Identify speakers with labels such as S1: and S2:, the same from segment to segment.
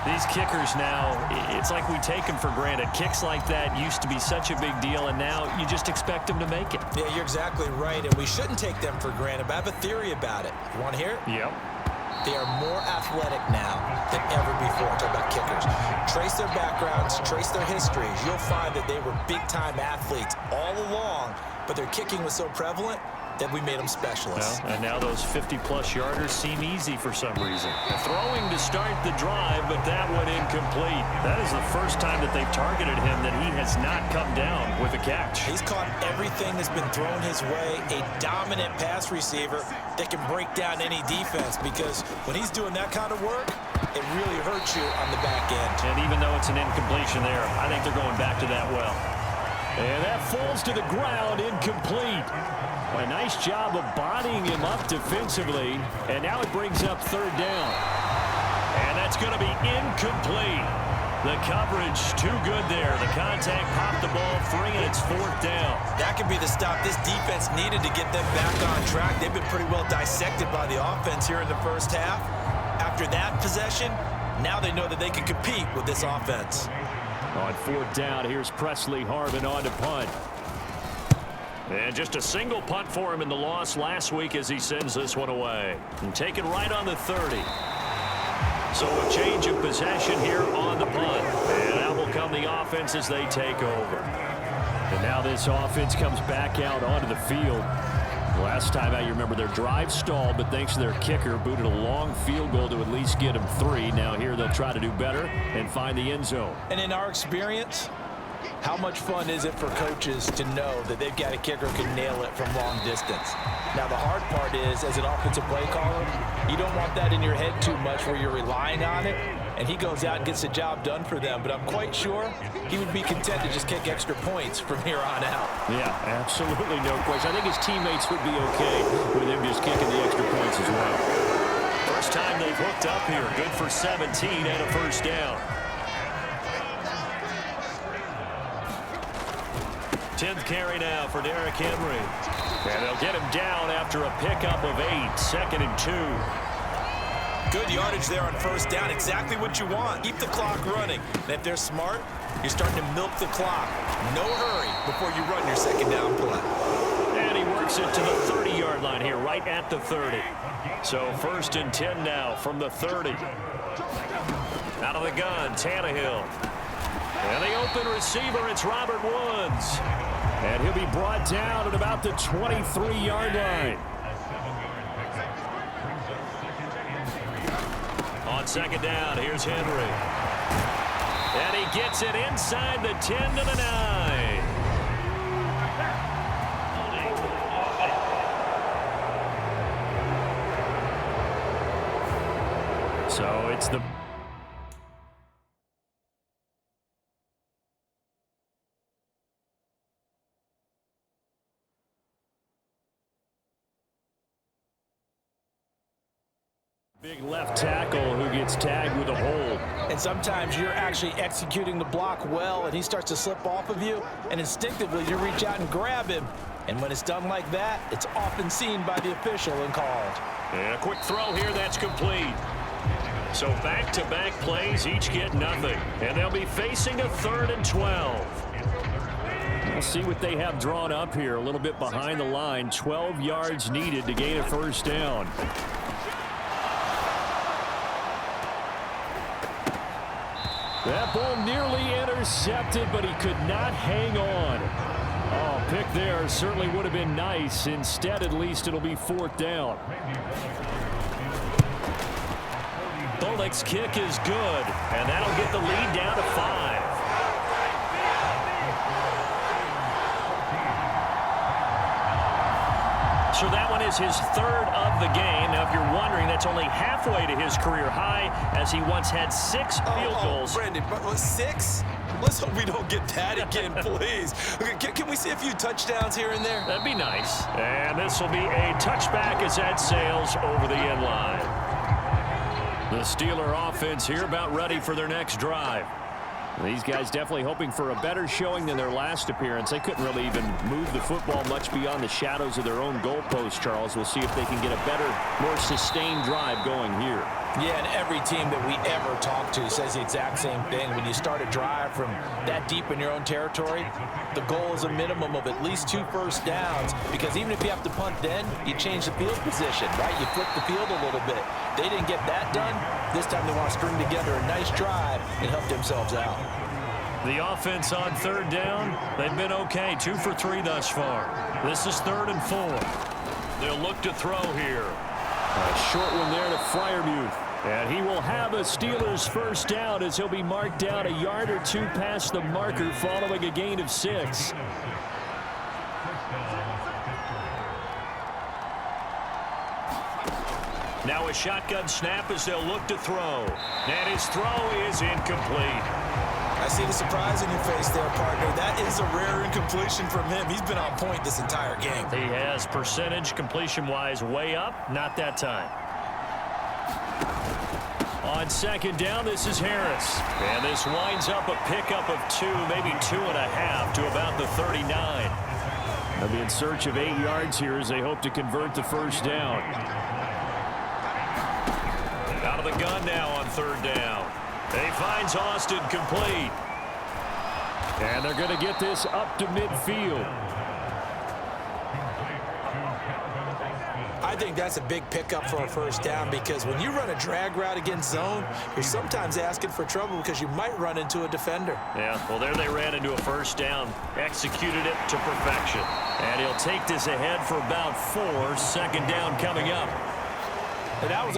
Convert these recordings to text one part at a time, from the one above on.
S1: These kickers now, it's like we take them for granted. Kicks like that used to be such a big deal, and now you just expect them to make it.
S2: Yeah, you're exactly right, and we shouldn't take them for granted, but I have a theory about it. You want to hear it?
S1: Yep.
S2: They are more athletic now than ever before. Talk about kickers. Trace their backgrounds, trace their histories. You'll find that they were big-time athletes all along, but their kicking was so prevalent that we made them specialists.
S1: Well, and now those 50-plus yarders seem easy for some reason. Throwing to start the drive, but that went incomplete. That is the first time that they've targeted him that he has not come down with a catch.
S2: He's caught everything that's been thrown his way, a dominant pass receiver that can break down any defense, because when he's doing that kind of work, it really hurts you on the back end.
S1: And even though it's an incompletion there, I think they're going back to that well. And that falls to the ground, incomplete. A nice job of bodying him up defensively, and now it brings up third down. And that's going to be incomplete. The coverage too good there. The contact popped the ball free, and it's fourth down.
S2: That could be the stop this defense needed to get them back on track. They've been pretty well dissected by the offense here in the first half. After that possession, now they know that they can compete with this offense.
S1: On fourth down, here's Presley Harvin on to punt. And just a single punt for him in the loss last week as he sends this one away. And taken right on the 30. So a change of possession here on the punt. And out will come the offense as they take over. And now this offense comes back out onto the field. Last time out, you remember their drive stalled, but thanks to their kicker, booted a long field goal to at least get them 3. Now here they'll try to do better and find the end zone.
S2: And in our experience, how much fun is it for coaches to know that they've got a kicker who can nail it from long distance? Now, the hard part is, as an offensive play caller, you don't want that in your head too much where you're relying on it, and he goes out and gets the job done for them. But I'm quite sure he would be content to just kick extra points from here on out.
S1: Yeah, absolutely no question. I think his teammates would be okay with him just kicking the extra points as well. First time they've hooked up here. Good for 17 and a first down. 10th carry now for Derrick Henry. And they'll get him down after a pickup of 8. Second and 2.
S2: Good yardage there on first down. Exactly what you want. Keep the clock running. And if they're smart, you're starting to milk the clock. No hurry before you run your second down play.
S1: And he works it to the 30-yard line here, right at the 30. So first and 10 now from the 30. Out of the gun, Tannehill. And the open receiver, it's Robert Woods. And he'll be brought down at about the 23-yard line. On second down, here's Henry. And he gets it inside the 10 to the 9. So it's the... big left tackle who gets tagged with a hold.
S2: And sometimes you're actually executing the block well, and he starts to slip off of you, and instinctively you reach out and grab him. And when it's done like that, it's often seen by the official and called.
S1: And a quick throw here, that's complete. So back-to-back plays, each get nothing. And they'll be facing a 3rd and 12. We'll see what they have drawn up here. A little bit behind the line. 12 yards needed to gain a first down. That ball nearly intercepted, but he could not hang on. Oh, pick there certainly would have been nice. Instead, at least, it'll be 4th down. Bullock's kick is good, and that'll get the lead down to 5. So that one is his 3rd of the game. Now, if you're wondering, that's only halfway to his career high, as he once had 6 field goals.
S2: Brandon, 6? Let's hope we don't get that again, please. Okay, can we see a few touchdowns here and there?
S1: That'd be nice. And this will be a touchback as that sails over the end line. The Steeler offense here about ready for their next drive. These guys definitely hoping for a better showing than their last appearance. They couldn't really even move the football much beyond the shadows of their own goalpost, Charles. We'll see if they can get a better, more sustained drive going here.
S2: Yeah, and every team that we ever talk to says the exact same thing. When you start a drive from that deep in your own territory, the goal is a minimum of at least 2 first downs, because even if you have to punt then, you change the field position, right? You flip the field a little bit. They didn't get that done. This time they want to string together a nice drive and help themselves out.
S1: The offense on 3rd down, they've been okay. 2 for 3 thus far. This is 3rd and 4. They'll look to throw here. A short one there to Freiermuth. And he will have a Steelers first down as he'll be marked down a yard or 2 past the marker following a gain of 6. Now a shotgun snap as they'll look to throw. And his throw is incomplete.
S2: I see the surprise in your face there, partner. That is a rare incompletion from him. He's been on point this entire game.
S1: He has percentage completion-wise way up. Not that time. On 2nd down, this is Harris. And this winds up a pickup of 2, maybe 2.5 to about the 39. They'll be in search of 8 yards here as they hope to convert the first down. Out of the gun now on 3rd down. He finds Austin complete. And they're going to get this up to midfield.
S2: I think that's a big pickup for a first down, because when you run a drag route against zone, you're sometimes asking for trouble because you might run into a defender.
S1: Yeah, well, there they ran into a first down, executed it to perfection. And he'll take this ahead for about 4. 2nd down coming up.
S2: And that was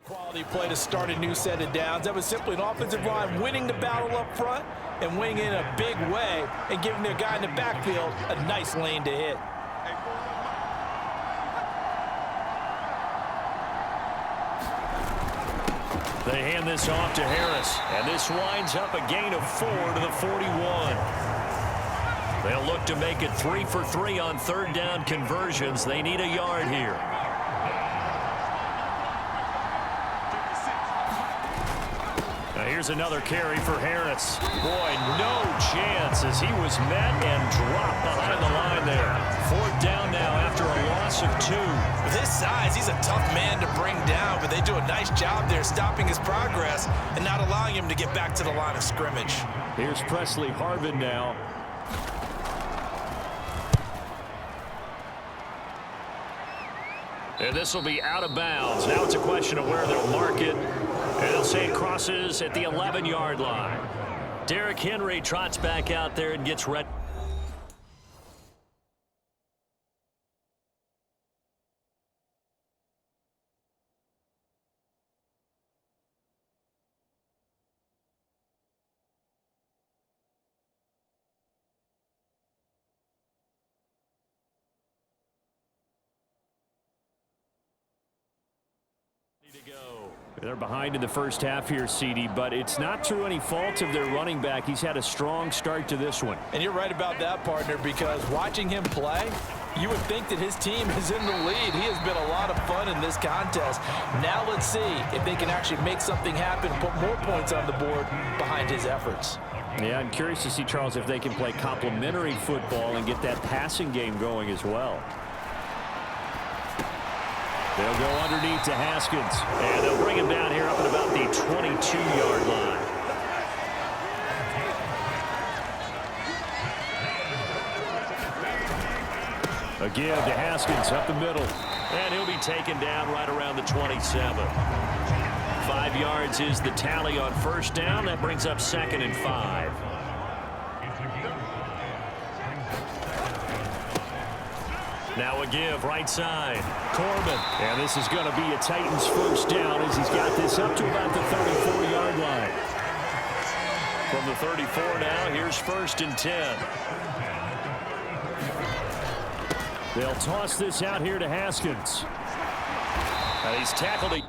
S2: quality play to start a new set of downs. That was simply an offensive line winning the battle up front and winning in a big way and giving their guy in the backfield a nice lane to hit.
S1: They hand this off to Harris, and this winds up a gain of 4 to the 41. They'll look to make it 3 for 3 on 3rd down conversions. They need a yard here. Here's another carry for Harris. Boy, no chance as he was met and dropped behind the line there. 4th down now after a loss of 2.
S2: With his size, he's a tough man to bring down, but they do a nice job there stopping his progress and not allowing him to get back to the line of scrimmage.
S1: Here's Pressley Harvin now. And this will be out of bounds. Now it's a question of where they'll mark it. And they'll say it crosses at the 11-yard line. Derrick Henry trots back out there and gets ready. To go. They're behind in the first half here, CD, but it's not through any fault of their running back. He's had a strong start to this one.
S2: And you're right about that, partner, because watching him play, you would think that his team is in the lead. He has been a lot of fun in this contest. Now let's see if they can actually make something happen, put more points on the board behind his efforts.
S1: Yeah, I'm curious to see, Charles, if they can play complementary football and get that passing game going as well. They'll go underneath to Haskins, and they'll bring him down here up at about the 22-yard line. Again to Haskins up the middle, and he'll be taken down right around the 27. 5 yards is the tally on first down. That brings up 2nd and 5. Now a give right side. Corbin. And this is going to be a Titans first down as he's got this up to about the 34-yard line. From the 34 now, here's 1st and 10. They'll toss this out here to Haskins. And he's tackled.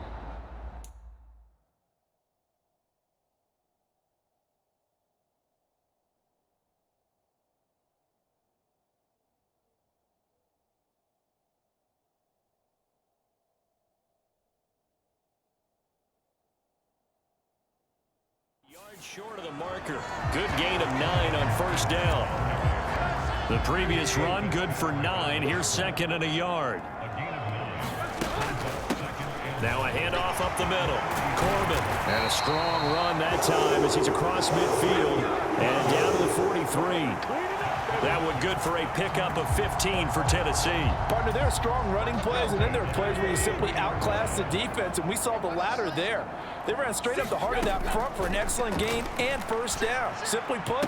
S1: Short of the marker. Good gain of 9 on first down. The previous run good for 9. Here's 2nd and a yard. Now a handoff up the middle. Corbin. And a strong run that time as he's across midfield and down to the 43. That one good for a pickup of 15 for Tennessee.
S2: Partner, there are strong running plays, and then there are plays where you simply outclass the defense, and we saw the latter there. They ran straight up the heart of that front for an excellent gain and first down. Simply put,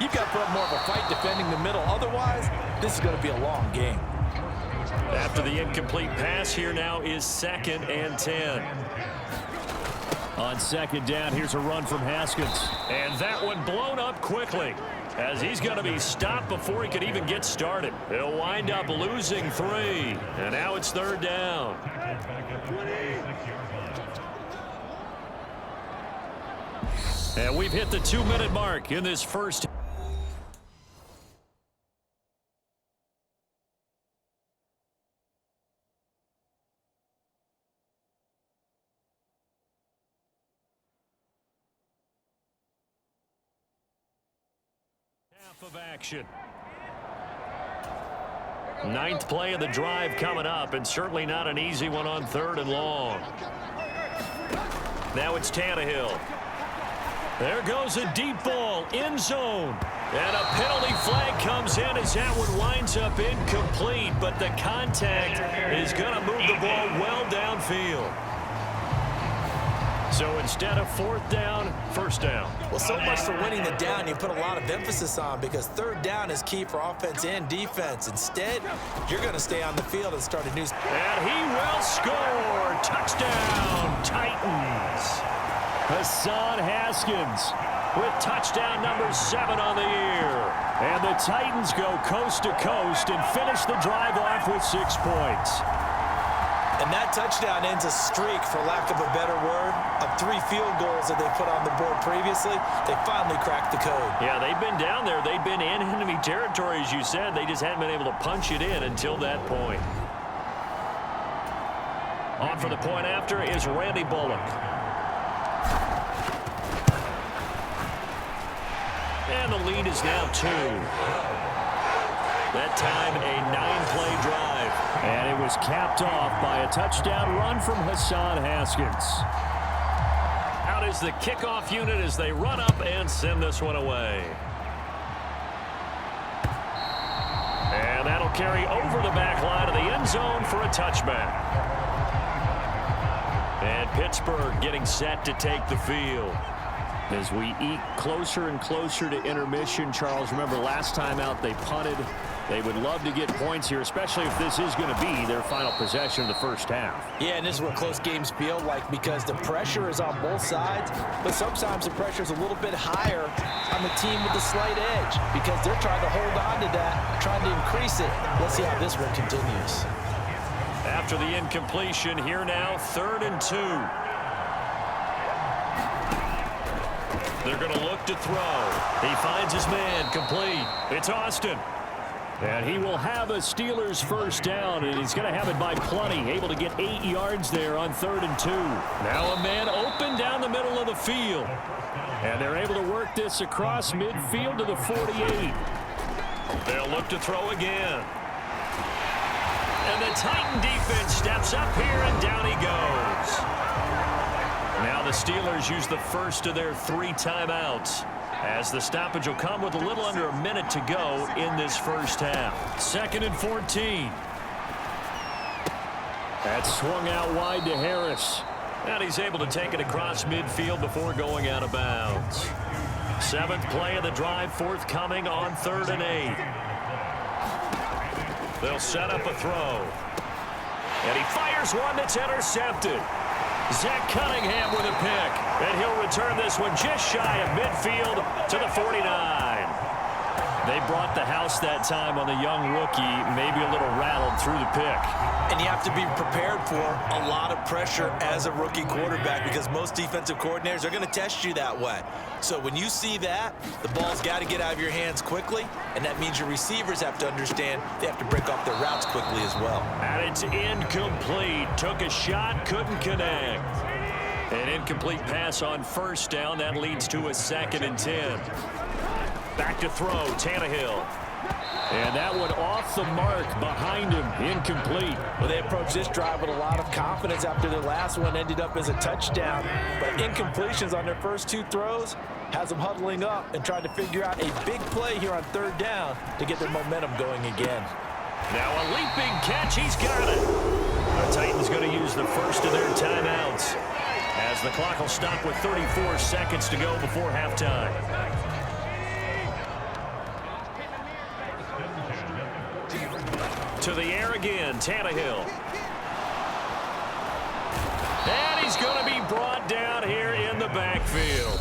S2: you've got to put up more of a fight defending the middle. Otherwise, this is going to be a long game.
S1: After the incomplete pass, here now is 2nd and 10. On 2nd down, here's a run from Haskins. And that one blown up quickly, as he's going to be stopped before he could even get started. He'll wind up losing 3. And now it's 3rd down. And we've hit the 2-minute mark in this first. Of action. 9th play of the drive coming up, and certainly not an easy one on 3rd and long. Now it's Tannehill. There goes a deep ball, end zone. And a penalty flag comes in as that one winds up incomplete, but the contact is going to move the ball well downfield. So instead of 4th down, 1st down.
S2: Well, so much for winning the down you put a lot of emphasis on, because 3rd down is key for offense and defense. Instead, you're going to stay on the field and start a new.
S1: And he will score. Touchdown, Titans. Hassan Haskins with touchdown number 7 on the year. And the Titans go coast to coast and finish the drive off with 6 points.
S2: And that touchdown ends a streak, for lack of a better word, of 3 field goals that they put on the board previously. They finally cracked the code. Yeah,
S1: they've been down there. They've been in enemy territory, as you said. They just hadn't been able to punch it in until that point. On for the point after is Randy Bullock. And the lead is now 2. That time a 9-play drive. And it was capped off by a touchdown run from Hassan Haskins. Out is the kickoff unit as they run up and send this one away. And that'll carry over the back line of the end zone for a touchback. And Pittsburgh getting set to take the field. As we eke closer and closer to intermission, Charles, remember last time out they punted. They would love to get points here, especially if this is going to be their final possession of the first half.
S2: Yeah, and this is what close games feel like because the pressure is on both sides, but sometimes the pressure is a little bit higher on the team with the slight edge because they're trying to hold on to that, trying to increase it. Let's see how this one continues.
S1: After the incompletion, here now, 3rd and 2. They're going to look to throw. He finds his man, complete. It's Austin. And he will have a Steelers first down, and he's going to have it by plenty, able to get 8 yards there on 3rd and 2. Now a man open down the middle of the field. And they're able to work this across midfield to the 48. They'll look to throw again. And the Titan defense steps up here, and down he goes. Now the Steelers use the first of their 3 timeouts, as the stoppage will come with a little under a minute to go in this first half. 2nd and 14. That's swung out wide to Harris. And he's able to take it across midfield before going out of bounds. 7th play of the drive forthcoming on 3rd and 8. They'll set up a throw. And he fires one that's intercepted. Zach Cunningham with a pick. And he'll return this one just shy of midfield to the 49. They brought the house that time on the young rookie, maybe a little rattled through the pick.
S2: And you have to be prepared for a lot of pressure as a rookie quarterback because most defensive coordinators are going to test you that way. So when you see that, the ball's got to get out of your hands quickly, and that means your receivers have to understand they have to break off their routes quickly as well.
S1: And it's incomplete. Took a shot, couldn't connect. An incomplete pass on first down. That leads to a 2nd and 10. Back to throw, Tannehill. And that one off the mark behind him, incomplete.
S2: Well, they approached this drive with a lot of confidence after their last one ended up as a touchdown. But incompletions on their first 2 throws has them huddling up and trying to figure out a big play here on 3rd down to get their momentum going again.
S1: Now a leaping catch, he's got it. The Titans going to use the first of their timeouts as the clock will stop with 34 seconds to go before halftime. To the air again, Tannehill. And he's going to be brought down here in the backfield.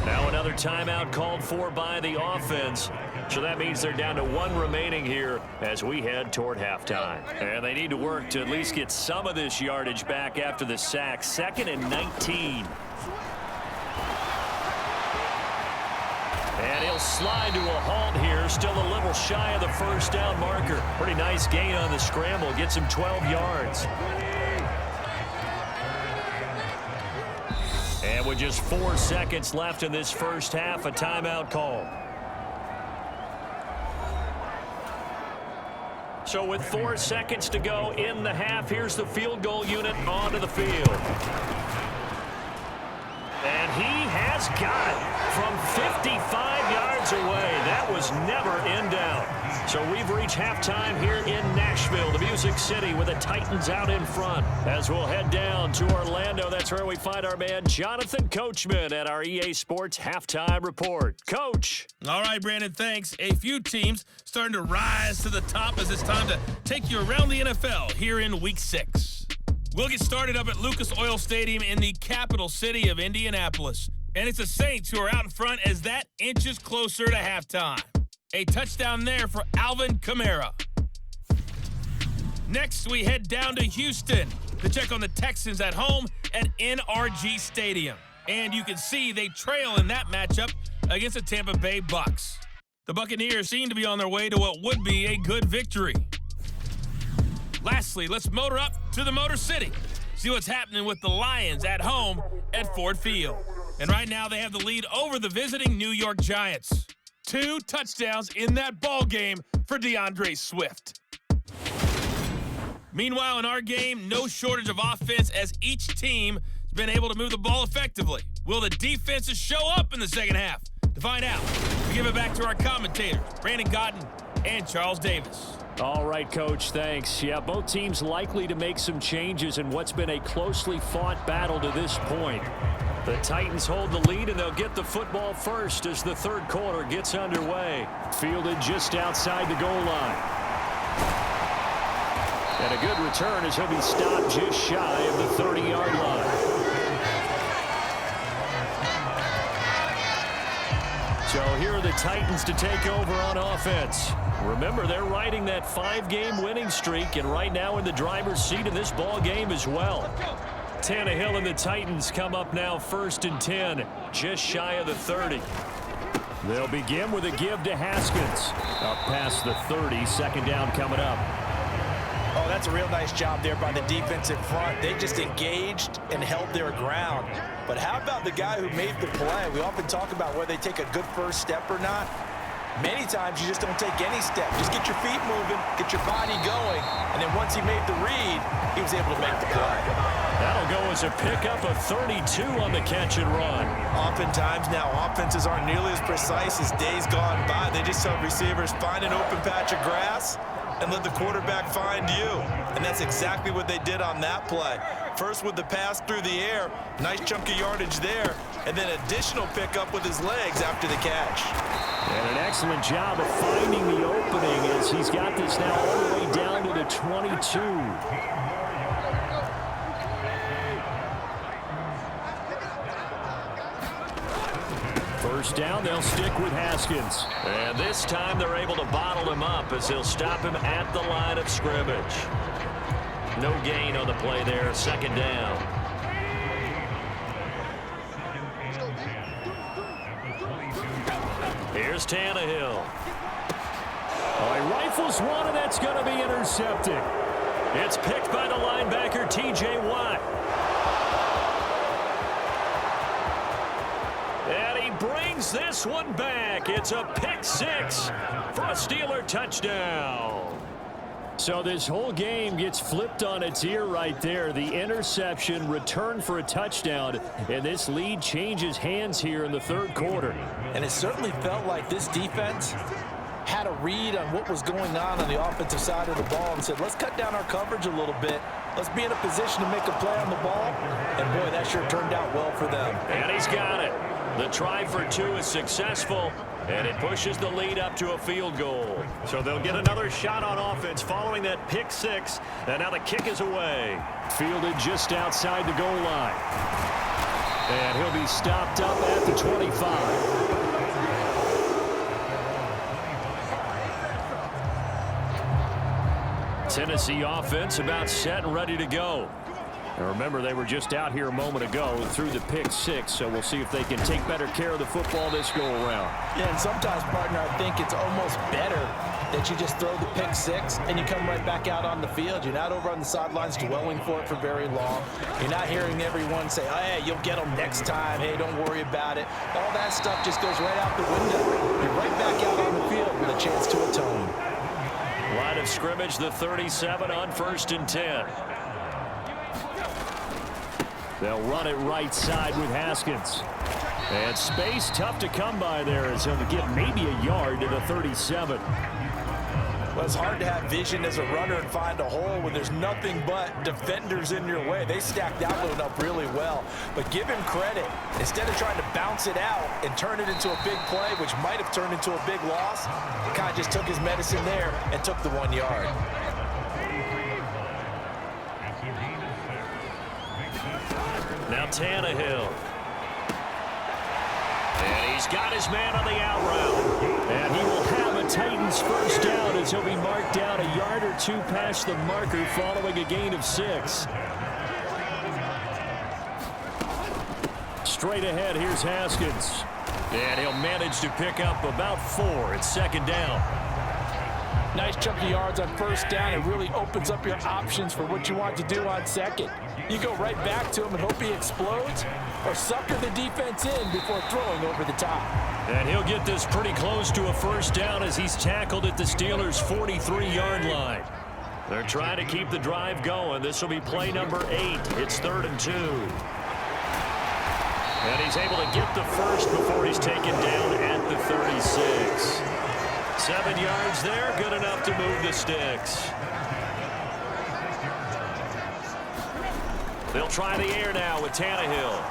S1: Now another timeout called for by the offense. So that means they're down to 1 remaining here as we head toward halftime. And they need to work to at least get some of this yardage back after the sack. 2nd and 19. And he'll slide to a halt here, still a little shy of the first down marker. Pretty nice gain on the scramble, gets him 12 yards. And with just 4 seconds left in this first half, a timeout call. So with 4 seconds to go in the half, here's the field goal unit onto the field. And he has got it from 55 yards away. That was never in doubt. So we've reached halftime here in Nashville, the Music City, with the Titans out in front. As we'll head down to Orlando, that's where we find our man Jonathan Coachman at our EA Sports Halftime Report. Coach.
S3: All right, Brandon, thanks. A few teams starting to rise to the top as it's time to take you around the NFL here in Week 6. We'll get started up at Lucas Oil Stadium in the capital city of Indianapolis. And it's the Saints who are out in front as that inches closer to halftime. A touchdown there for Alvin Kamara. Next, we head down to Houston to check on the Texans at home at NRG Stadium. And you can see they trail in that matchup against the Tampa Bay Bucks. The Buccaneers seem to be on their way to what would be a good victory. Lastly, let's motor up to the Motor City. See what's happening with the Lions at home at Ford Field. And right now they have the lead over the visiting New York Giants. 2 touchdowns in that ball game for DeAndre Swift. Meanwhile, in our game, no shortage of offense as each team has been able to move the ball effectively. Will the defenses show up in the second half? To find out, we give it back to our commentators, Brandon Godden and Charles Davis.
S1: All right, Coach, thanks. Yeah, both teams likely to make some changes in what's been a closely fought battle to this point. The Titans hold the lead, and they'll get the football first as the third quarter gets underway. Fielded just outside the goal line. And a good return as he'll be stopped just shy of the 30-yard line. So here are the Titans to take over on offense. Remember, they're riding that 5-game winning streak, and right now in the driver's seat in this ball game as well. Tannehill and the Titans come up now 1st and 10, just shy of the 30. They'll begin with a give to Haskins. Up past the 30, second down coming up.
S2: Oh, that's a real nice job there by the defensive front. They just engaged and held their ground. But how about the guy who made the play? We often talk about whether they take a good first step or not. Many times you just don't take any step. Just get your feet moving, get your body going, and then once he made the read, he was able to make the play.
S1: That'll go as a pickup of 32 on the catch and run.
S2: Oftentimes now, offenses aren't nearly as precise as days gone by. They just tell receivers, find an open patch of grass and let the quarterback find you. And that's exactly what they did on that play. First with the pass through the air, nice chunk of yardage there, and then additional pickup with his legs after the catch.
S1: And an excellent job of finding the opening as he's got this now all the way down to the 22. First down, they'll stick with Haskins. And this time they're able to bottle him up as they'll stop him at the line of scrimmage. No gain on the play there, second down. Here's Tannehill. Oh, he rifles one, and that's going to be intercepted. It's picked by the linebacker, T.J. Watt. And he brings this one back. It's a pick six for a Steeler touchdown. So this whole game gets flipped on its ear right there. The interception, return for a touchdown, and this lead changes hands here in the third quarter.
S2: And it certainly felt like this defense had a read on what was going on the offensive side of the ball and said, let's cut down our coverage a little bit. Let's be in a position to make a play on the ball. And, boy, that sure turned out well for them.
S1: And he's got it. The try for two is successful, and it pushes the lead up to a field goal. So they'll get another shot on offense following that pick six, and now the kick is away. Fielded just outside the goal line. And he'll be stopped up at the 25. Tennessee offense about set and ready to go. And remember, they were just out here a moment ago through the pick six, so we'll see if they can take better care of the football this go-around.
S2: Yeah, and sometimes, partner, I think it's almost better that you just throw the pick six and you come right back out on the field. You're not over on the sidelines dwelling for it for very long. You're not hearing everyone say, oh, hey, you'll get them next time. Hey, don't worry about it. All that stuff just goes right out the window. You're right back out on the field with a chance to atone.
S1: Line of scrimmage, the 37 on 1st and 10. They'll run it right side with Haskins. And space tough to come by there as he'll get maybe a yard to the 37.
S2: Well, it's hard to have vision as a runner and find a hole when there's nothing but defenders in your way. They stacked that one up really well. But give him credit. Instead of trying to bounce it out and turn it into a big play, which might have turned into a big loss, he kind of just took his medicine there and took the 1 yard.
S1: Now Tannehill. And he's got his man on the out route. And he will have a Titans first down as he'll be marked down a yard or two past the marker following a gain of 6. Straight ahead, here's Haskins. And he'll manage to pick up about 4. It's second down.
S2: Nice chunk of yards on first down. It really opens up your options for what you want to do on second. You go right back to him and hope he explodes, or sucker the defense in before throwing over the top.
S1: And he'll get this pretty close to a first down as he's tackled at the Steelers' 43-yard line. They're trying to keep the drive going. This will be play number 8. It's 3rd and 2. And he's able to get the first before he's taken down at the 36. 7 yards there, good enough to move the sticks. They'll try the air now with Tannehill.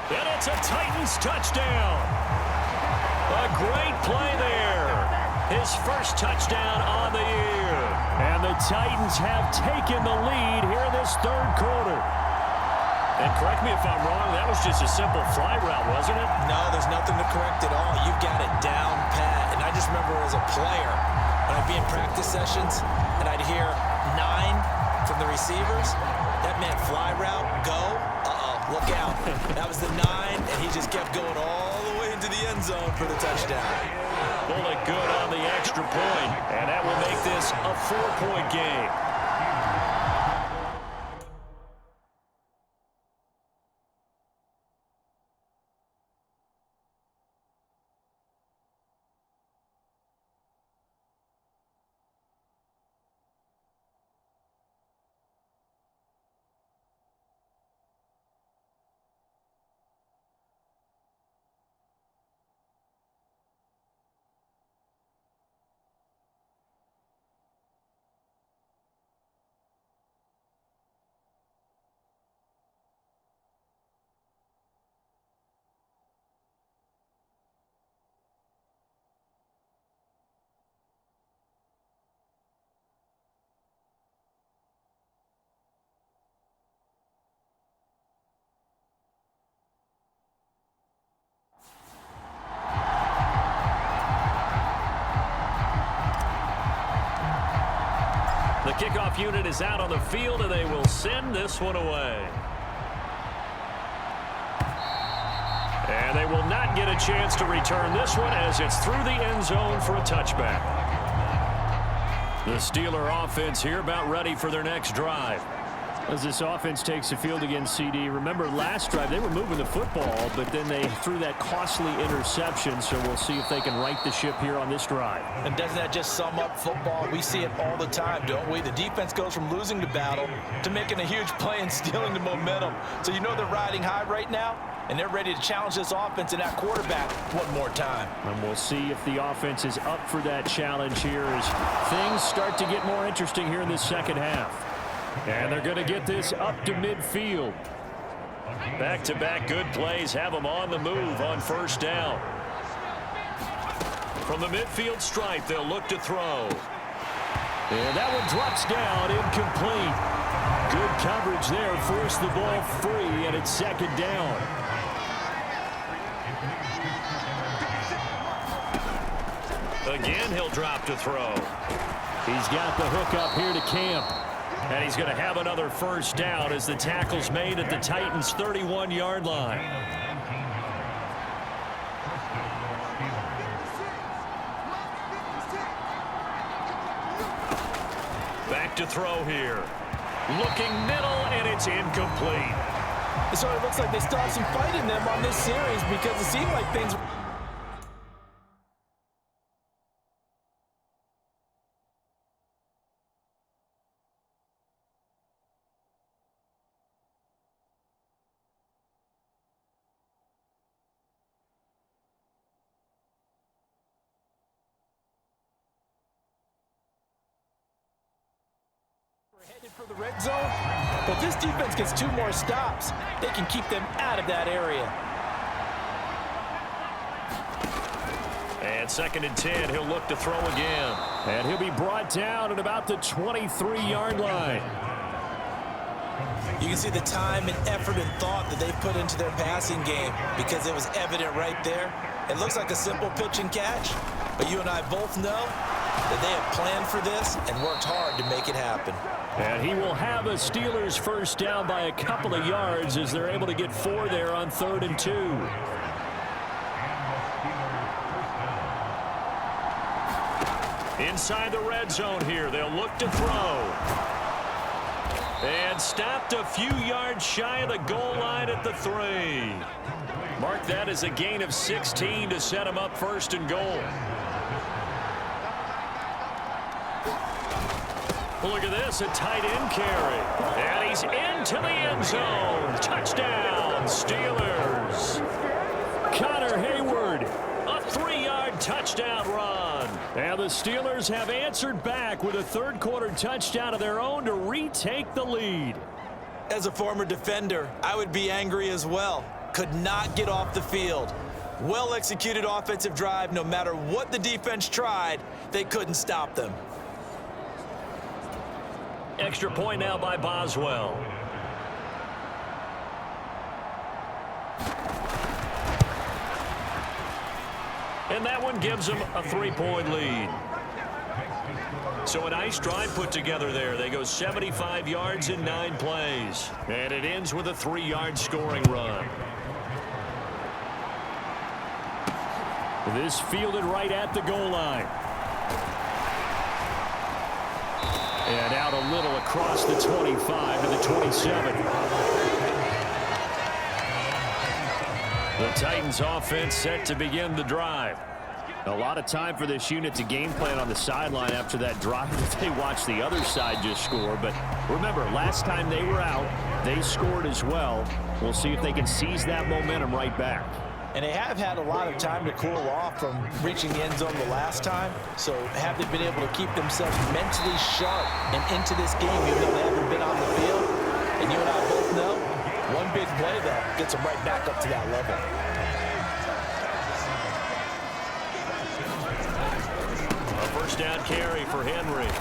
S1: And it's a Titans touchdown. A great play there. His first touchdown on the year. And the Titans have taken the lead here in this third quarter. And correct me if I'm wrong, that was just a simple fly route, wasn't it?
S2: No, there's nothing to correct at all. You've got it down pat. And I just remember as a player, when I'd be in practice sessions, and I'd hear 9 from the receivers, that meant fly route, go, look out. That was the 9, and he just kept going all the way into the end zone for the touchdown.
S1: Bullet good on the extra point, and that will make this a 4-point game. The kickoff unit is out on the field, and they will send this one away. And they will not get a chance to return this one as it's through the end zone for a touchback. The Steeler offense here about ready for their next drive. As this offense takes the field against CD, remember last drive they were moving the football, but then they threw that costly interception, so we'll see if they can right the ship here on this drive.
S2: And doesn't that just sum up football? We see it all the time, don't we? The defense goes from losing the battle to making a huge play and stealing the momentum. So you know they're riding high right now, and they're ready to challenge this offense and that quarterback one more time.
S1: And we'll see if the offense is up for that challenge here as things start to get more interesting here in this second half. And they're going to get this up to midfield. Back-to-back good plays have them on the move on first down. From the midfield stripe, they'll look to throw. And that one drops down, incomplete. Good coverage there, forced the ball free, and it's second down. Again, he'll drop to throw. He's got the hook up here to Camp. And he's going to have another first down as the tackle's made at the Titans' 31-yard line. Back to throw here. Looking middle, and it's incomplete.
S2: So it looks like they still have some fight in them on this series because it seemed like things... headed for the red zone, but if this defense gets 2 more stops, they can keep them out of that area.
S1: And second and 10, he'll look to throw again. And he'll be brought down at about the 23-yard line.
S2: You can see the time and effort and thought that they put into their passing game because it was evident right there. It looks like a simple pitch and catch, but you and I both know that they have planned for this and worked hard to make it happen.
S1: And he will have a Steelers first down by a couple of yards as they're able to get 4 there on 3rd and 2. Inside the red zone here, they'll look to throw. And stopped a few yards shy of the goal line at the 3. Mark that as a gain of 16 to set him up 1st and goal. Look at this, a tight end carry. And he's into the end zone. Touchdown, Steelers. Connor Hayward, a 3-yard touchdown run. And the Steelers have answered back with a third-quarter touchdown of their own to retake the lead.
S2: As a former defender, I would be angry as well. Could not get off the field. Well-executed offensive drive. No matter what the defense tried, they couldn't stop them.
S1: Extra point now by Boswell. And that one gives them a 3-point lead. So a nice drive put together there. They go 75 yards in 9 plays. And it ends with a 3-yard scoring run. This fielded right at the goal line. And out a little across the 25 to the 27. The Titans offense set to begin the drive. A lot of time for this unit to game plan on the sideline after that drive that they watched the other side just score. But remember, last time they were out, they scored as well. We'll see if they can seize that momentum right back.
S2: And they have had a lot of time to cool off from reaching the end zone the last time. So have they been able to keep themselves mentally sharp and into this game even though they haven't been on the field? And you and I both know, one big play, though, gets them right back up to that level.
S1: A first down carry for Henry.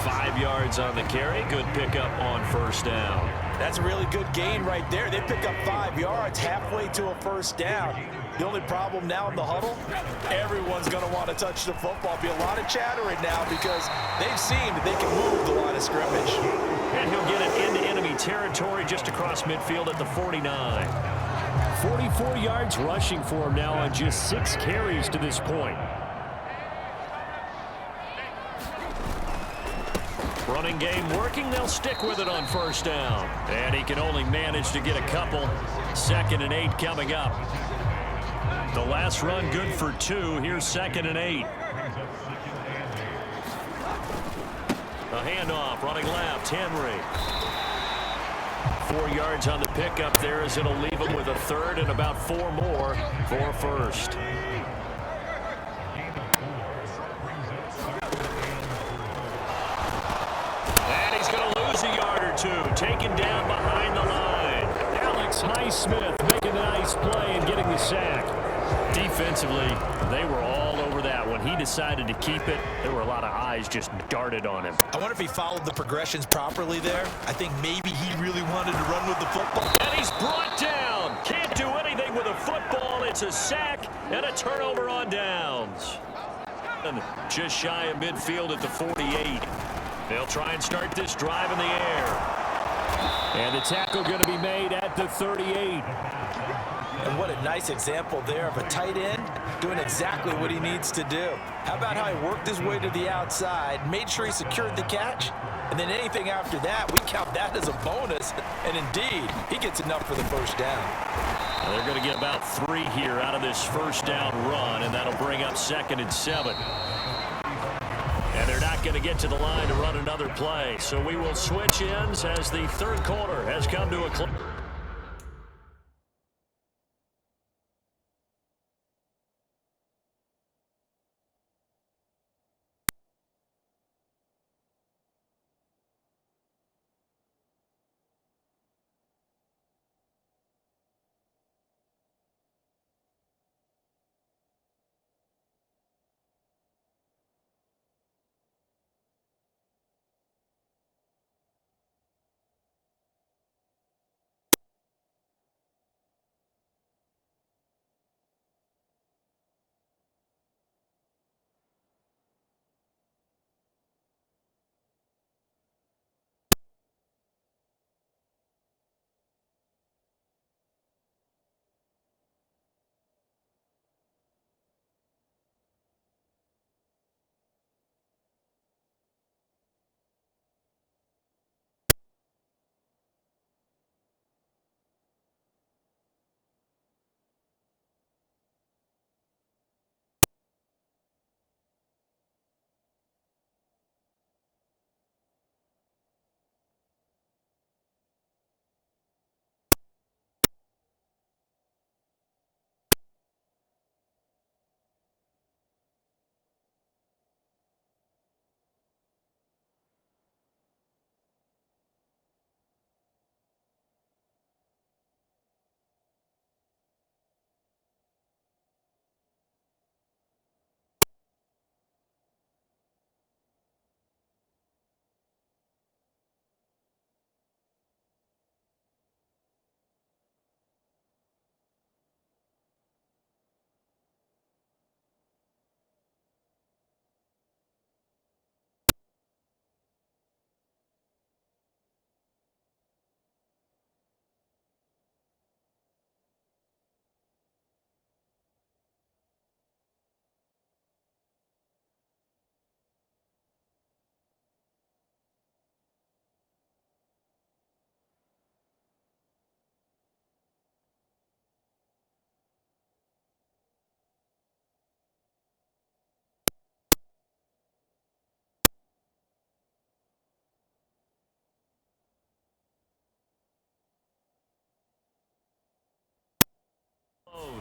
S1: 5 yards on the carry. Good pickup on first down.
S2: That's a really good gain right there. They pick up 5 yards halfway to a first down. The only problem now in the huddle, everyone's going to want to touch the football. Be a lot of chattering now because they've seen that they can move the line of scrimmage.
S1: And he'll get it into enemy territory just across midfield at the 49. 44 yards rushing for him now on just 6 carries to this point. Running game working. They'll stick with it on first down. And he can only manage to get a couple. 2nd and 8 coming up. The last run good for 2. Here's 2nd and 8. A handoff running left. Henry. 4 yards on the pickup there as it'll leave him with a 3rd and about 4 more for first. A yard or 2, taken down behind the line. Alex Highsmith making a nice play and getting the sack. Defensively, they were all over that. When he decided to keep it, there were a lot of eyes just darted on him.
S2: I wonder if he followed the progressions properly there. I think maybe he really wanted to run with the football.
S1: And he's brought down. Can't do anything with a football. It's a sack and a turnover on downs. And just shy of midfield at the 48. They'll try and start this drive in the air. And the tackle going to be made at the 38.
S2: And what a nice example there of a tight end doing exactly what he needs to do. How about how he worked his way to the outside, made sure he secured the catch, and then anything after that, we count that as a bonus. And indeed, he gets enough for the first down.
S1: Now they're going to get about 3 here out of this first down run, and that'll bring up 2nd and 7. And they're not going to get to the line to run another play. So we will switch ends as the third quarter has come to a close.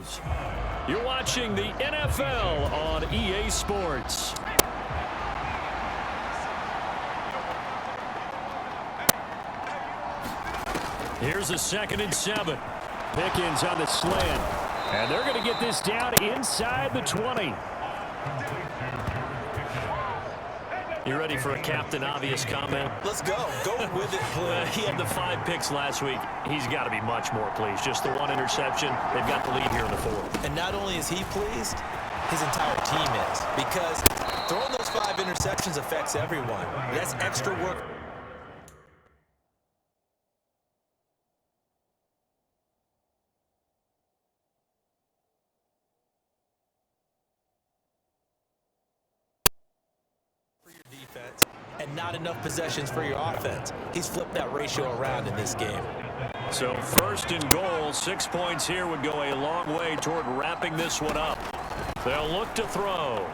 S1: goes. You're watching the NFL on EA Sports. Here's a 2nd and 7. Pickens on the slant. And they're going to get this down inside the 20. You ready for a Captain Obvious comment?
S2: Let's go. Go with it, please.
S1: He had the 5 picks last week. He's got to be much more pleased. Just the 1 interception. They've got the lead here in the 4th.
S2: And not only is he pleased, his entire team is. Because throwing those 5 interceptions affects everyone. That's extra work. Defense and not enough possessions for your offense. He's flipped that ratio around in this game.
S1: So 1st and goal, 6 points here would go a long way toward wrapping this one up. They'll look to throw.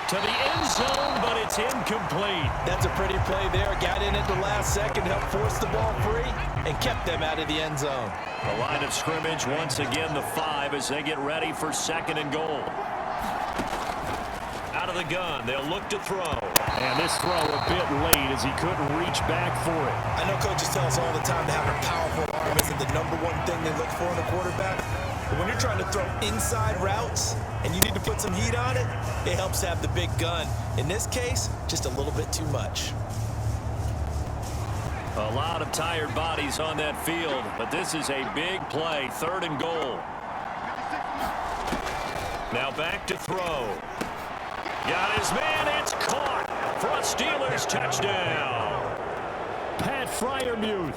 S1: To the end zone, but it's incomplete.
S2: That's a pretty play there. Got in at the last second, helped force the ball free, and kept them out of the end zone.
S1: The line of scrimmage once again the 5 as they get ready for 2nd and goal. Out of the gun, they'll look to throw. And this throw a bit late as he couldn't reach back for it.
S2: I know coaches tell us all the time that having a powerful arm isn't the #1 thing they look for in a quarterback. But when you're trying to throw inside routes and you need to put some heat on it, it helps have the big gun. In this case, just a little bit too much.
S1: A lot of tired bodies on that field, but this is a big play, 3rd and goal. Now back to throw. Got his man, it's caught for a Steelers touchdown. Pat Freiermuth,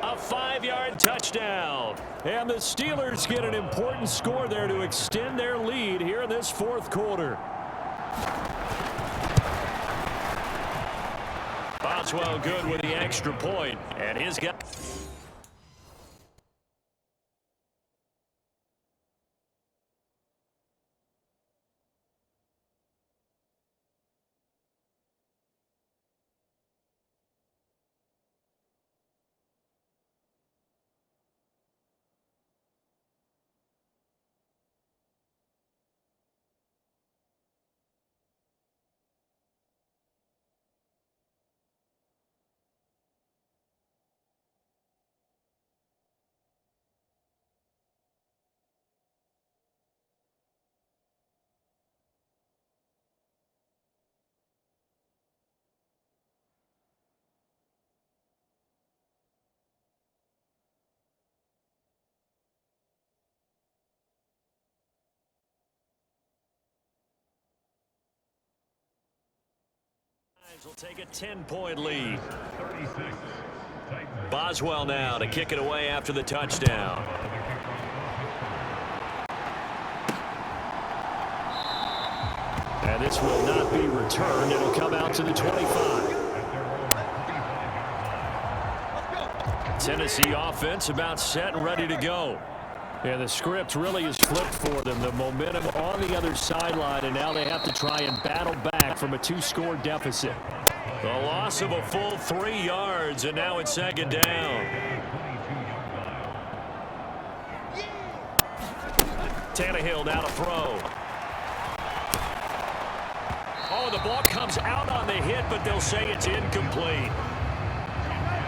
S1: a 5-yard touchdown. And the Steelers get an important score there to extend their lead here in this 4th quarter. Boswell good with the extra point, and his guy. Will take a 10-point lead. Boswell now to kick it away after the touchdown. And this will not be returned. It'll come out to the 25. Tennessee offense about set and ready to go. And the script really is flipped for them. The momentum on the other sideline, and now they have to try and battle back from a 2-score deficit. The loss of a full 3 yards, and now it's 2nd down. Tannehill now to throw. Oh, the ball comes out on the hit, but they'll say it's incomplete.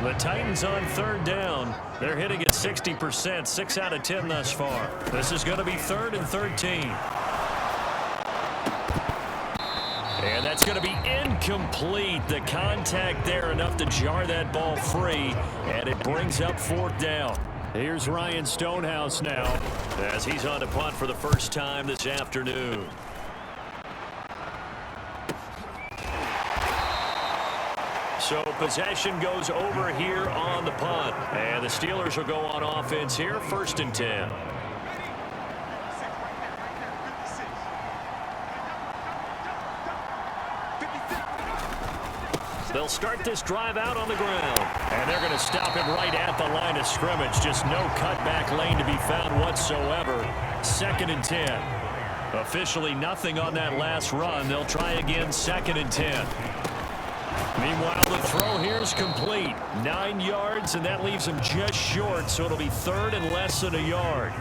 S1: The Titans on 3rd down. They're hitting at 60%, 6 out of 10 thus far. This is going to be 3rd and 13. And that's going to be incomplete. The contact there enough to jar that ball free, and it brings up 4th down. Here's Ryan Stonehouse now as he's on to punt for the first time this afternoon. So possession goes over here on the punt. And the Steelers will go on offense here, 1st and 10. They'll start this drive out on the ground. And they're going to stop him right at the line of scrimmage. Just no cutback lane to be found whatsoever. 2nd and 10. Officially nothing on that last run. They'll try again, 2nd and 10. Meanwhile, the throw here is complete. 9 yards, and that leaves him just short, so it'll be third and less than a yard.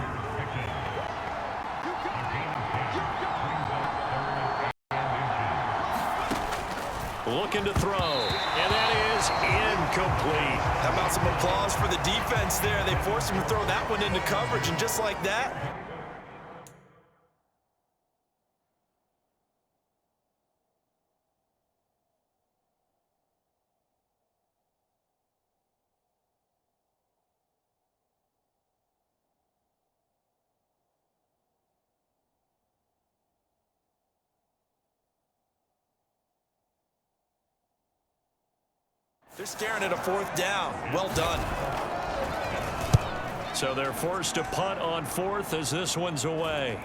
S1: Looking to throw, and that is incomplete.
S2: How about some applause for the defense there? They forced him to throw that one into coverage, and just like that, they're staring at a fourth down. Well done.
S1: So they're forced to punt on fourth as this one's away.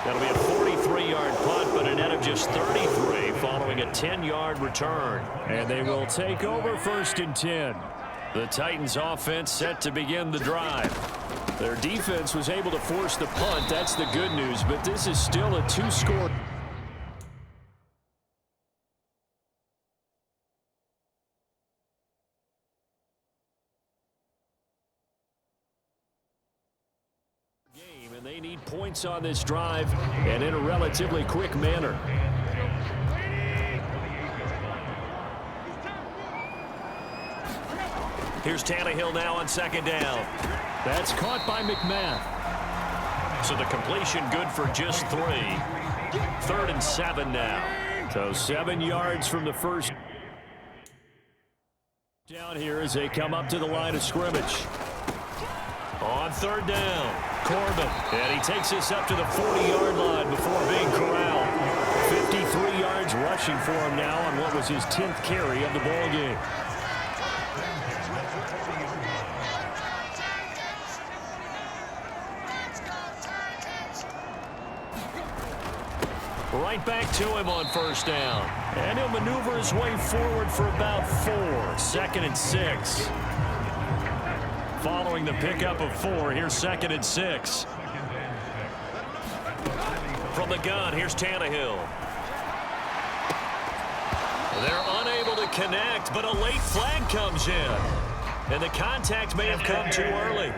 S1: That'll be a 43-yard punt, but a net of just 33 following a 10-yard return. And they will take over first and 10. The Titans offense set to begin the drive. Their defense was able to force the punt. That's the good news, but this is still a 2-score. Game, and they need points on this drive and in a relatively quick manner. Here's Tannehill now on second down. That's caught by McMath. So the completion good for just 3. Third and 7 now. So 7 yards from the first down here as they come up to the line of scrimmage. On third down, Corbin. And he takes this up to the 40-yard line before being corralled. 53 yards rushing for him now on what was his 10th carry of the ball game. Right back to him on first down. And he'll maneuver his way forward for about 4. Second and 6. Following the pickup of 4, here's second and 6. From the gun, here's Tannehill. They're unable to connect, but a late flag comes in. And the contact may have come too early.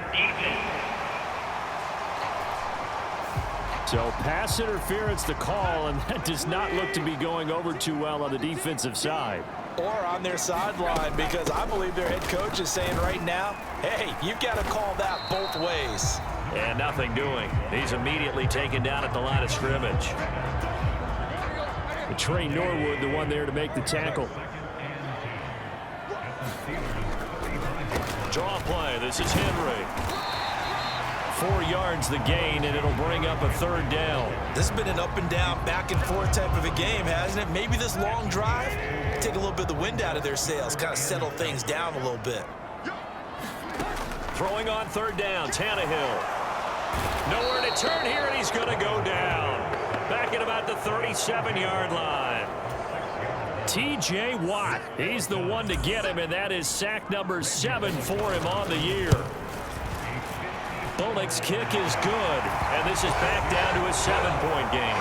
S1: So pass interference the call, and that does not look to be going over too well on the defensive side.
S2: Or on their sideline, because I believe their head coach is saying right now, hey, you've got to call that both ways.
S1: And nothing doing. He's immediately taken down at the line of scrimmage. Trey Norwood, the one there to make the tackle. Draw play. This is Henry. 4 yards the gain, and it'll bring up a third down.
S2: This has been an up and down, back and forth type of a game, hasn't it? Maybe this long drive, take a little bit of the wind out of their sails, kind of settle things down a little bit.
S1: Throwing on third down, Tannehill. Nowhere to turn here, and he's going to go down. Back at about the 37-yard line. T.J. Watt, he's the one to get him, and that is sack number 7 for him on the year. Bullock's kick is good, and this is back down to a 7-point game.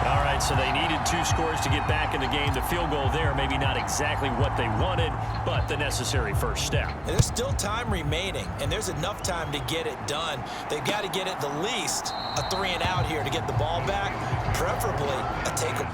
S1: All right, so they needed 2 scores to get back in the game. The field goal there, maybe not exactly what they wanted, but the necessary first step.
S2: And there's still time remaining, and there's enough time to get it done. They've got to get at the least a 3 and out here to get the ball back, preferably a takeaway.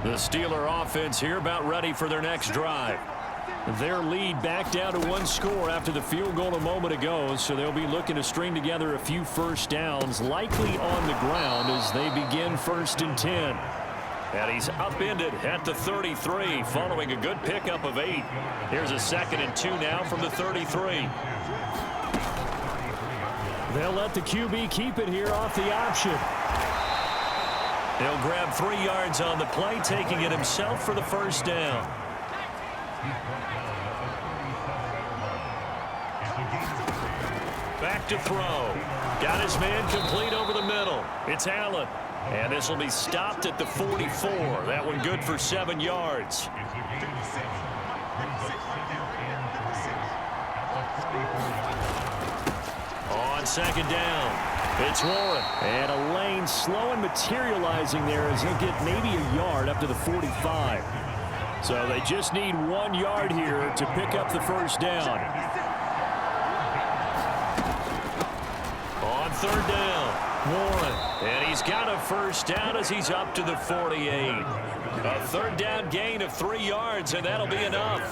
S1: The Steeler offense here about ready for their next drive. Their lead back down to 1 score after the field goal a moment ago, so they'll be looking to string together a few first downs, likely on the ground as they begin first and 10. And he's upended at the 33 following a good pickup of 8. Here's a second and 2 now from the 33. They'll let the QB keep it here off the option. He'll grab 3 yards on the play, taking it himself for the first down. Back to throw. Got his man complete over the middle. It's Allen. And this will be stopped at the 44. That one good for 7 yards. On second down, it's Warren. And a lane slow and materializing there as he'll get maybe a yard up to the 45. So they just need 1 yard here to pick up the first down. On third down, Warren. And he's got a first down as he's up to the 48. A third down gain of 3 yards, and that'll be enough.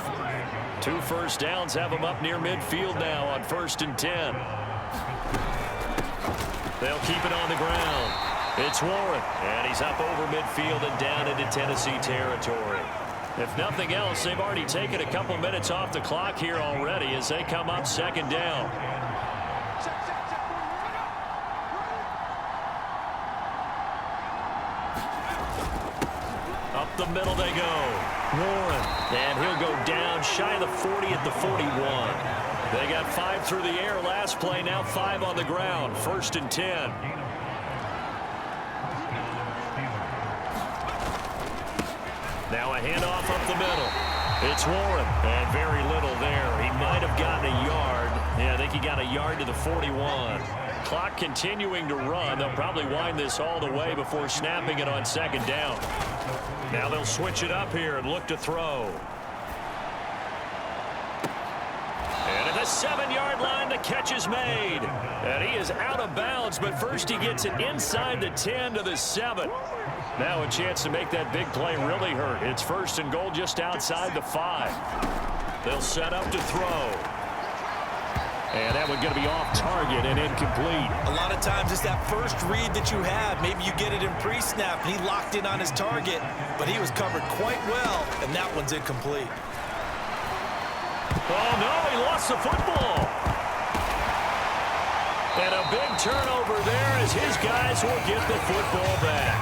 S1: 2 first downs have him up near midfield now on 1st and 10. They'll keep it on the ground. It's Warren, and he's up over midfield and down into Tennessee territory. If nothing else, they've already taken a couple minutes off the clock here already as they come up second down. Up the middle they go. Warren, and he'll go down shy of the 40 at the 41. They got 5 through the air last play, now 5 on the ground. 1st and 10. Now a handoff up the middle. It's Warren, and very little there. He might have gotten a yard. Yeah, I think he got a yard to the 41. Clock continuing to run. They'll probably wind this all the way before snapping it on second down. Now they'll switch it up here and look to throw. And at the 7-yard line, the catch is made. And he is out of bounds, but first he gets it inside the 10 to the 7. Now a chance to make that big play really hurt. It's 1st and goal just outside the 5. They'll set up to throw. And that one going to be off target and incomplete.
S2: A lot of times it's that first read that you have. Maybe you get it in pre-snap, and he locked in on his target, but he was covered quite well, and that one's incomplete.
S1: Oh, no, he lost the football. And a big turnover there as his guys will get the football back.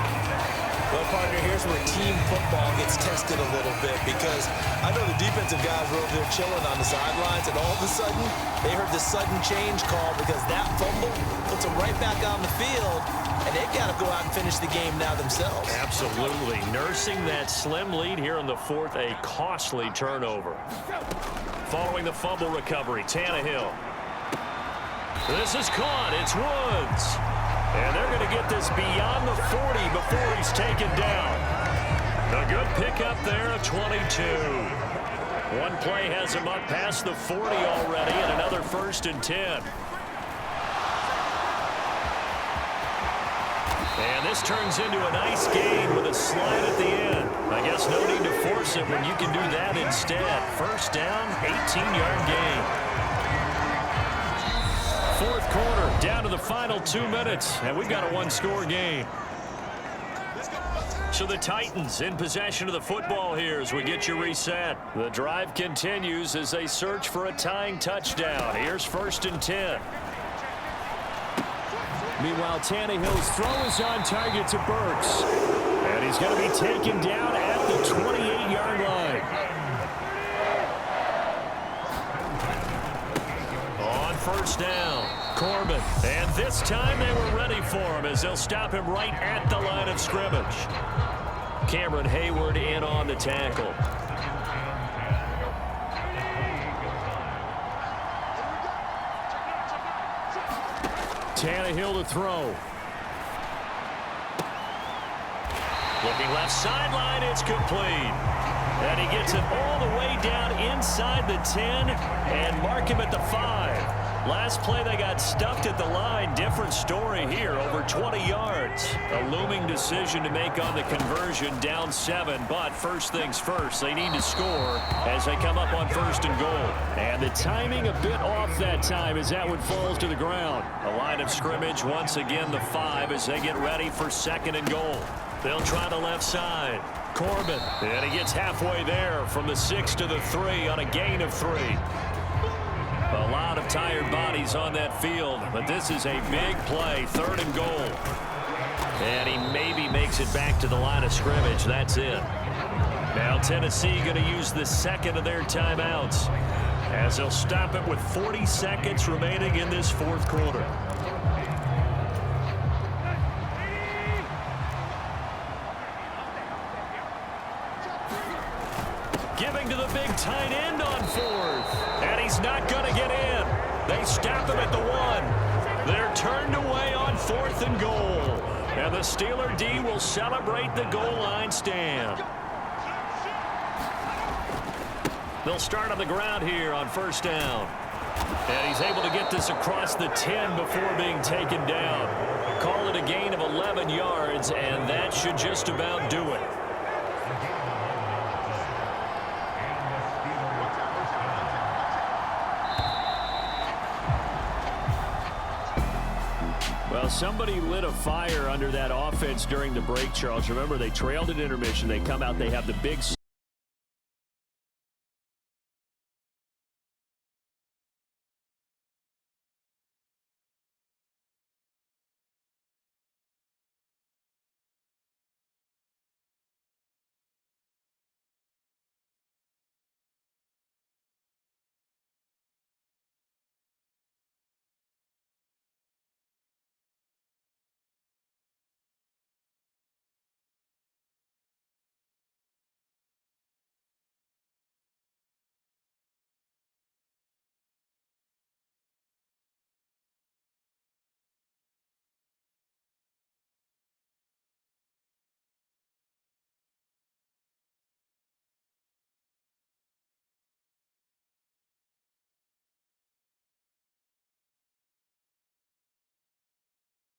S2: Well, partner, here's where team football gets tested a little bit because I know the defensive guys were over there chilling on the sidelines, and all of a sudden, they heard the sudden change call because that fumble puts them right back on the field, and they've got to go out and finish the game now themselves.
S1: Absolutely. Nursing that slim lead here in the 4th, a costly turnover. Following the fumble recovery, Tannehill. This is caught. It's Woods. And they're going to get this beyond the 40 before he's taken down. A good pickup there of 22. One play has him up past the 40 already, and another 1st and 10. And this turns into a nice gain with a slide at the end. I guess no need to force it when you can do that instead. 1st down, 18-yard gain. 4th quarter, down to the final 2 minutes, and we've got a 1-score game. So the Titans in possession of the football here as we get you reset. The drive continues as they search for a tying touchdown. Here's 1st and 10. Meanwhile, Tannehill's throw is on target to Burks. And he's going to be taken down at the 28-yard line. On 1st down, Corbin. And this time they were ready for him as they'll stop him right at the line of scrimmage. Cameron Hayward in on the tackle. Tannehill to throw. Looking left sideline, it's complete. And he gets it all the way down inside the 10 and mark him at the 5. Last play they got stuffed at the line. Different story here, over 20 yards. A looming decision to make on the conversion, down 7. But first things first, they need to score as they come up on 1st and goal. And the timing a bit off that time as that one falls to the ground. A line of scrimmage, once again the 5 as they get ready for 2nd and goal. They'll try the left side. Corbin, and he gets halfway there from the 6 to the 3 on a gain of 3. A lot of tired bodies on that field, but this is a big play, 3rd and goal. And he maybe makes it back to the line of scrimmage. That's it. Now Tennessee going to use the second of their timeouts as they'll stop it with 40 seconds remaining in this fourth quarter. Giving to the big tight end on fourth. And he's not going to get in. They stop him at the 1. They're turned away on 4th and goal. And the Steeler D will celebrate the goal line stand. They'll start on the ground here on first down. And he's able to get this across the 10 before being taken down. Call it a gain of 11 yards, and that should just about do it. Well, somebody lit a fire under that offense during the break, Charles. Remember, they trailed at intermission. They come out, they have the big